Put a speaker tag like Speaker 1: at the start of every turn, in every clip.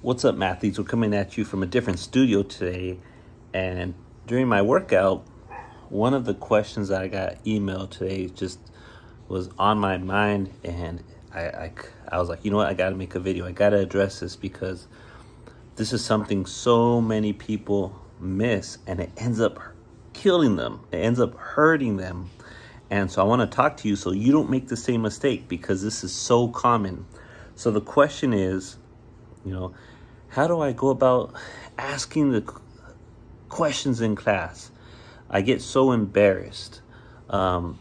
Speaker 1: What's up, Matthews? We're coming at you from a different studio today. And during my workout, one of the questions that I got emailed today just was on my mind. And I was like, you know what? I got to make a video. I got to address this because this is something so many people miss, and it ends up killing them. It ends up hurting them. And so I want to talk to you so you don't make the same mistake, because this is so common. So the question is, how do I go about asking the questions in class? I get so embarrassed. I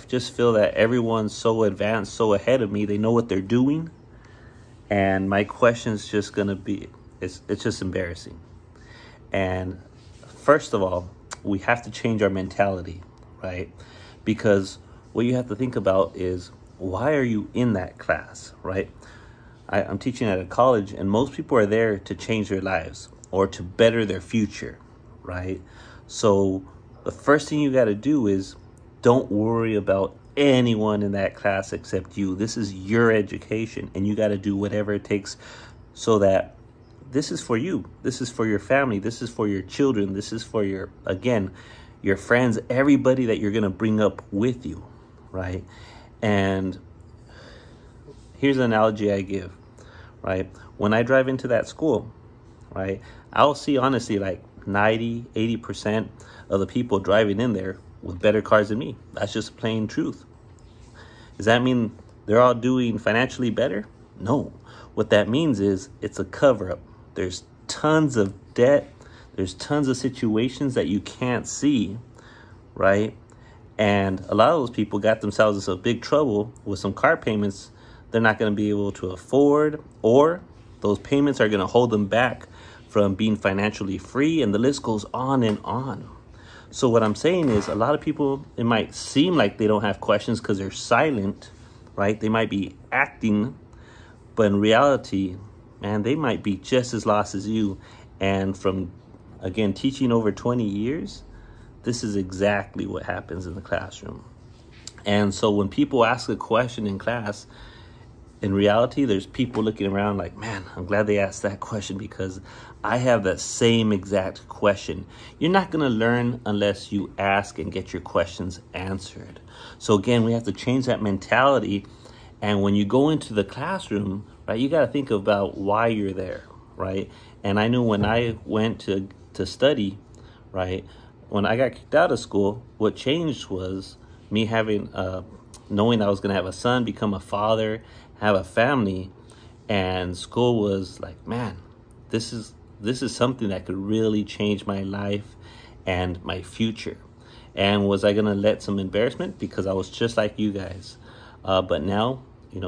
Speaker 1: just feel that everyone's so advanced, so ahead of me. They know what they're doing. And my question's just going to be, it's just embarrassing. And first of all, we have to change our mentality, right? Because what you have to think about is, why are you in that class, right? I'm teaching at a college, and most people are there to change their lives or to better their future, right? So the first thing you got to do is don't worry about anyone in that class except you. This is your education, and you got to do whatever it takes so that this is for you. This is for your family. This is for your children. This is for your friends, everybody that you're going to bring up with you, right? And here's an analogy I give, right? When I drive into that school, right, I'll see honestly like 80% of the people driving in there with better cars than me. That's just plain truth. Does that mean they're all doing financially better? No. What that means is it's a cover-up. There's tons of debt. There's tons of situations that you can't see, right? And a lot of those people got themselves in some big trouble with some car payments they're not going to be able to afford, or those payments are going to hold them back from being financially free, and the list goes on and on. So what I'm saying is, a lot of people, it might seem like they don't have questions because they're silent, right? They might be acting, but in reality, man, they might be just as lost as you. And from, again, teaching over 20 years, this is exactly what happens in the classroom. And so when people ask a question in class, in reality, there's people looking around like, man, I'm glad they asked that question because I have that same exact question. You're not going to learn unless you ask and get your questions answered. So again, we have to change that mentality. And when you go into the classroom, right, you got to think about why you're there, right? And I knew when I went to study, right, when I got kicked out of school, what changed was me having, knowing I was going to have a son, become a father, have a family, and school was like, man, this is something that could really change my life and my future. And was I going to let some embarrassment? Because I was just like you guys. But now,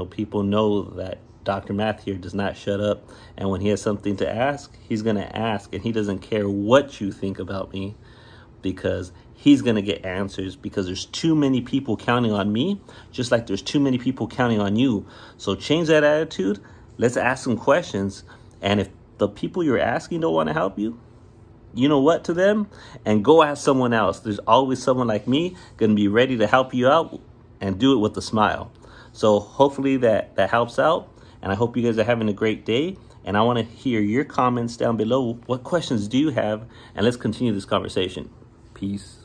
Speaker 1: people know that Dr. Matt here does not shut up. And when he has something to ask, he's going to ask. And he doesn't care what you think about me, because he's going to get answers, because there's too many people counting on me, just like there's too many people counting on you. So change that attitude. Let's ask some questions. And if the people you're asking don't want to help you, you know what, to them, and go ask someone else. There's always someone like me going to be ready to help you out, and do it with a smile. So hopefully that helps out. And I hope you guys are having a great day. And I want to hear your comments down below. What questions do you have? And let's continue this conversation. Peace.